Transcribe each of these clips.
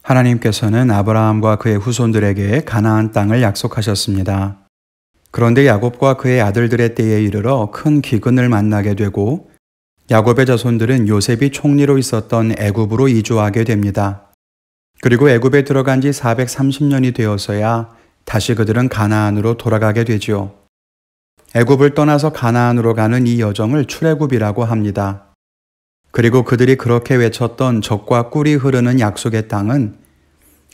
하나님께서는 아브라함과 그의 후손들에게 가나안 땅을 약속하셨습니다. 그런데 야곱과 그의 아들들의 때에 이르러 큰 기근을 만나게 되고 야곱의 자손들은 요셉이 총리로 있었던 애굽으로 이주하게 됩니다. 그리고 애굽에 들어간 지 430년이 되어서야 다시 그들은 가나안으로 돌아가게 되지요. 애굽을 떠나서 가나안으로 가는 이 여정을 출애굽이라고 합니다. 그리고 그들이 그렇게 외쳤던 젖과 꿀이 흐르는 약속의 땅은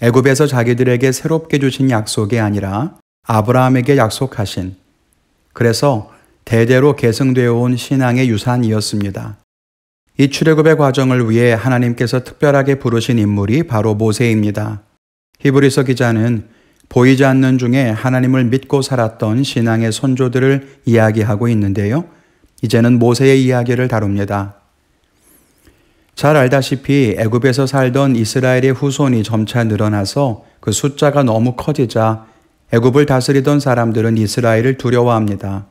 애굽에서 자기들에게 새롭게 주신 약속이 아니라 아브라함에게 약속하신, 그래서 대대로 계승되어 온 신앙의 유산이었습니다. 이 출애굽의 과정을 위해 하나님께서 특별하게 부르신 인물이 바로 모세입니다. 히브리서 기자는 보이지 않는 중에 하나님을 믿고 살았던 신앙의 선조들을 이야기하고 있는데요. 이제는 모세의 이야기를 다룹니다. 잘 알다시피 애굽에서 살던 이스라엘의 후손이 점차 늘어나서 그 숫자가 너무 커지자 애굽을 다스리던 사람들은 이스라엘을 두려워합니다.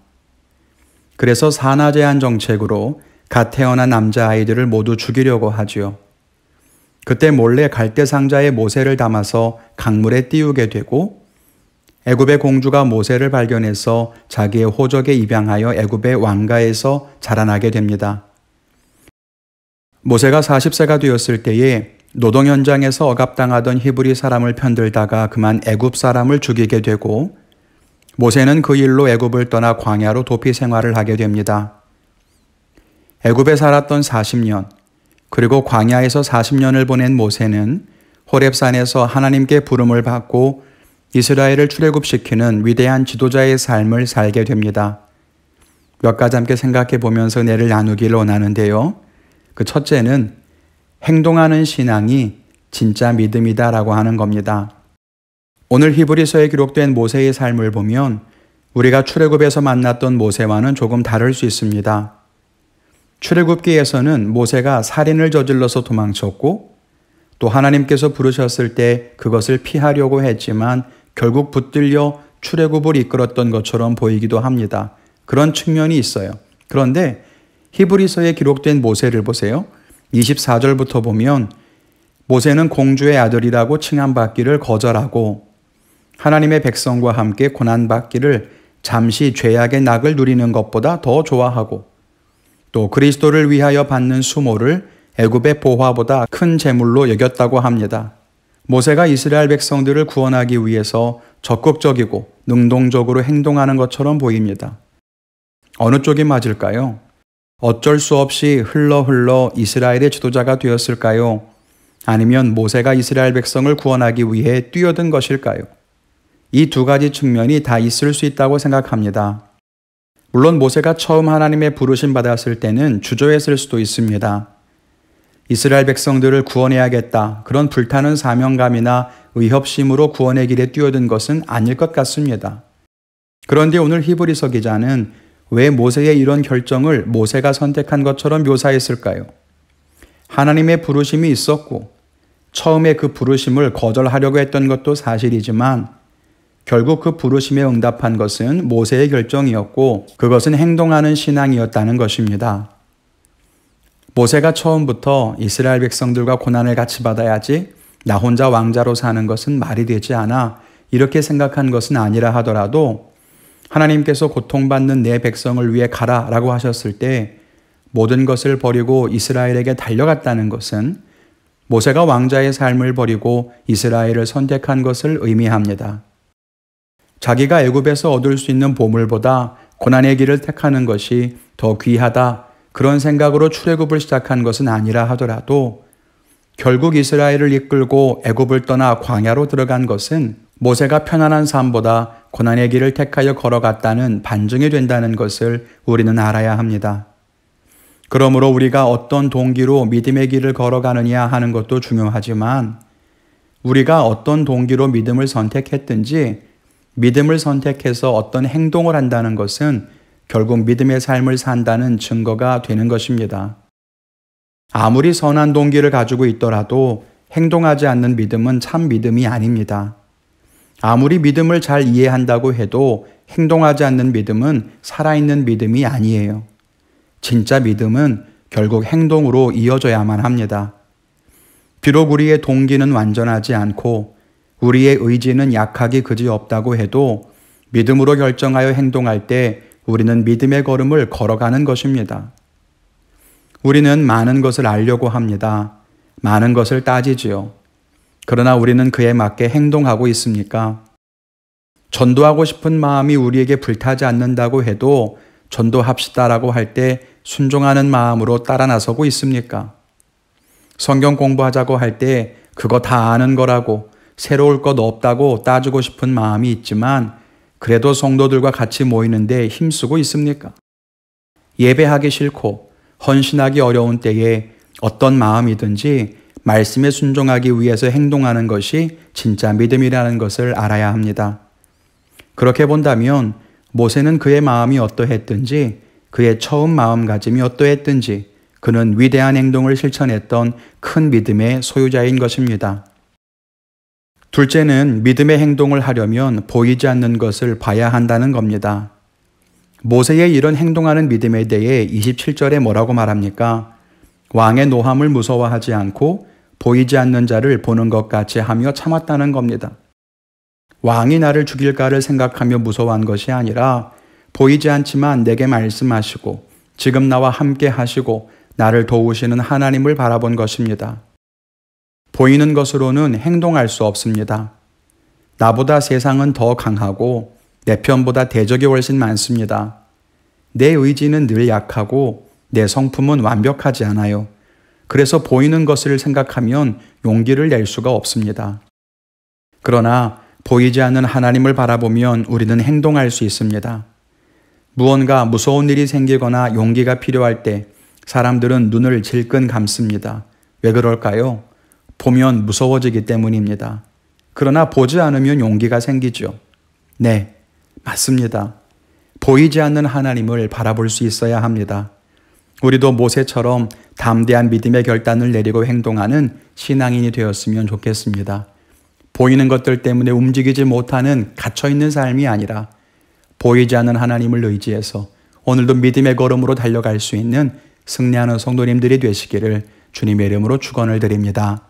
그래서 산하 제한 정책으로 갓 태어난 남자아이들을 모두 죽이려고 하지요. 그때 몰래 갈대 상자에 모세를 담아서 강물에 띄우게 되고 애굽의 공주가 모세를 발견해서 자기의 호적에 입양하여 애굽의 왕가에서 자라나게 됩니다. 모세가 40세가 되었을 때에 노동 현장에서 억압당하던 히브리 사람을 편들다가 그만 애굽 사람을 죽이게 되고 모세는 그 일로 애굽을 떠나 광야로 도피 생활을 하게 됩니다. 애굽에 살았던 40년, 그리고 광야에서 40년을 보낸 모세는 호렙산에서 하나님께 부름을 받고 이스라엘을 출애굽시키는 위대한 지도자의 삶을 살게 됩니다. 몇 가지 함께 생각해 보면서 은혜를 나누기를 원하는데요. 그 첫째는 행동하는 신앙이 진짜 믿음이다라고 하는 겁니다. 오늘 히브리서에 기록된 모세의 삶을 보면 우리가 출애굽에서 만났던 모세와는 조금 다를 수 있습니다. 출애굽기에서는 모세가 살인을 저질러서 도망쳤고 또 하나님께서 부르셨을 때 그것을 피하려고 했지만 결국 붙들려 출애굽을 이끌었던 것처럼 보이기도 합니다. 그런 측면이 있어요. 그런데 히브리서에 기록된 모세를 보세요. 24절부터 보면 모세는 공주의 아들이라고 칭함받기를 거절하고 하나님의 백성과 함께 고난받기를 잠시 죄악의 낙을 누리는 것보다 더 좋아하고 또 그리스도를 위하여 받는 수모를 애굽의 보화보다 큰 재물로 여겼다고 합니다. 모세가 이스라엘 백성들을 구원하기 위해서 적극적이고 능동적으로 행동하는 것처럼 보입니다. 어느 쪽이 맞을까요? 어쩔 수 없이 흘러 이스라엘의 지도자가 되었을까요? 아니면 모세가 이스라엘 백성을 구원하기 위해 뛰어든 것일까요? 이 두 가지 측면이 다 있을 수 있다고 생각합니다. 물론 모세가 처음 하나님의 부르심 받았을 때는 주저했을 수도 있습니다. 이스라엘 백성들을 구원해야겠다, 그런 불타는 사명감이나 의협심으로 구원의 길에 뛰어든 것은 아닐 것 같습니다. 그런데 오늘 히브리서 기자는 왜 모세의 이런 결정을 모세가 선택한 것처럼 묘사했을까요? 하나님의 부르심이 있었고 처음에 그 부르심을 거절하려고 했던 것도 사실이지만 결국 그 부르심에 응답한 것은 모세의 결정이었고 그것은 행동하는 신앙이었다는 것입니다. 모세가 처음부터 이스라엘 백성들과 고난을 같이 받아야지 나 혼자 왕자로 사는 것은 말이 되지 않아 이렇게 생각한 것은 아니라 하더라도 하나님께서 고통받는 내 백성을 위해 가라라고 하셨을 때 모든 것을 버리고 이스라엘에게 달려갔다는 것은 모세가 왕자의 삶을 버리고 이스라엘을 선택한 것을 의미합니다. 자기가 애굽에서 얻을 수 있는 보물보다 고난의 길을 택하는 것이 더 귀하다, 그런 생각으로 출애굽을 시작한 것은 아니라 하더라도 결국 이스라엘을 이끌고 애굽을 떠나 광야로 들어간 것은 모세가 편안한 삶보다 고난의 길을 택하여 걸어갔다는 반증이 된다는 것을 우리는 알아야 합니다. 그러므로 우리가 어떤 동기로 믿음의 길을 걸어가느냐 하는 것도 중요하지만 우리가 어떤 동기로 믿음을 선택했든지 믿음을 선택해서 어떤 행동을 한다는 것은 결국 믿음의 삶을 산다는 증거가 되는 것입니다. 아무리 선한 동기를 가지고 있더라도 행동하지 않는 믿음은 참 믿음이 아닙니다. 아무리 믿음을 잘 이해한다고 해도 행동하지 않는 믿음은 살아있는 믿음이 아니에요. 진짜 믿음은 결국 행동으로 이어져야만 합니다. 비록 우리의 동기는 완전하지 않고 우리의 의지는 약하기 그지없다고 해도 믿음으로 결정하여 행동할 때 우리는 믿음의 걸음을 걸어가는 것입니다. 우리는 많은 것을 알려고 합니다. 많은 것을 따지지요. 그러나 우리는 그에 맞게 행동하고 있습니까? 전도하고 싶은 마음이 우리에게 불타지 않는다고 해도 전도합시다라고 할 때 순종하는 마음으로 따라 나서고 있습니까? 성경 공부하자고 할 때 그거 다 아는 거라고 새로울 것 없다고 따지고 싶은 마음이 있지만 그래도 성도들과 같이 모이는데 힘쓰고 있습니까? 예배하기 싫고 헌신하기 어려운 때에 어떤 마음이든지 말씀에 순종하기 위해서 행동하는 것이 진짜 믿음이라는 것을 알아야 합니다. 그렇게 본다면 모세는 그의 마음이 어떠했든지 그의 처음 마음가짐이 어떠했든지 그는 위대한 행동을 실천했던 큰 믿음의 소유자인 것입니다. 둘째는 믿음의 행동을 하려면 보이지 않는 것을 봐야 한다는 겁니다. 모세의 이런 행동하는 믿음에 대해 27절에 뭐라고 말합니까? 왕의 노함을 무서워하지 않고 보이지 않는 자를 보는 것 같이 하며 참았다는 겁니다. 왕이 나를 죽일까를 생각하며 무서워한 것이 아니라 보이지 않지만 내게 말씀하시고 지금 나와 함께 하시고 나를 도우시는 하나님을 바라본 것입니다. 보이는 것으로는 행동할 수 없습니다. 나보다 세상은 더 강하고 내 편보다 대적이 훨씬 많습니다. 내 의지는 늘 약하고 내 성품은 완벽하지 않아요. 그래서 보이는 것을 생각하면 용기를 낼 수가 없습니다. 그러나 보이지 않는 하나님을 바라보면 우리는 행동할 수 있습니다. 무언가 무서운 일이 생기거나 용기가 필요할 때 사람들은 눈을 질끈 감습니다. 왜 그럴까요? 보면 무서워지기 때문입니다. 그러나 보지 않으면 용기가 생기죠. 네, 맞습니다. 보이지 않는 하나님을 바라볼 수 있어야 합니다. 우리도 모세처럼 담대한 믿음의 결단을 내리고 행동하는 신앙인이 되었으면 좋겠습니다. 보이는 것들 때문에 움직이지 못하는 갇혀있는 삶이 아니라 보이지 않는 하나님을 의지해서 오늘도 믿음의 걸음으로 달려갈 수 있는 승리하는 성도님들이 되시기를 주님의 이름으로 축원을 드립니다.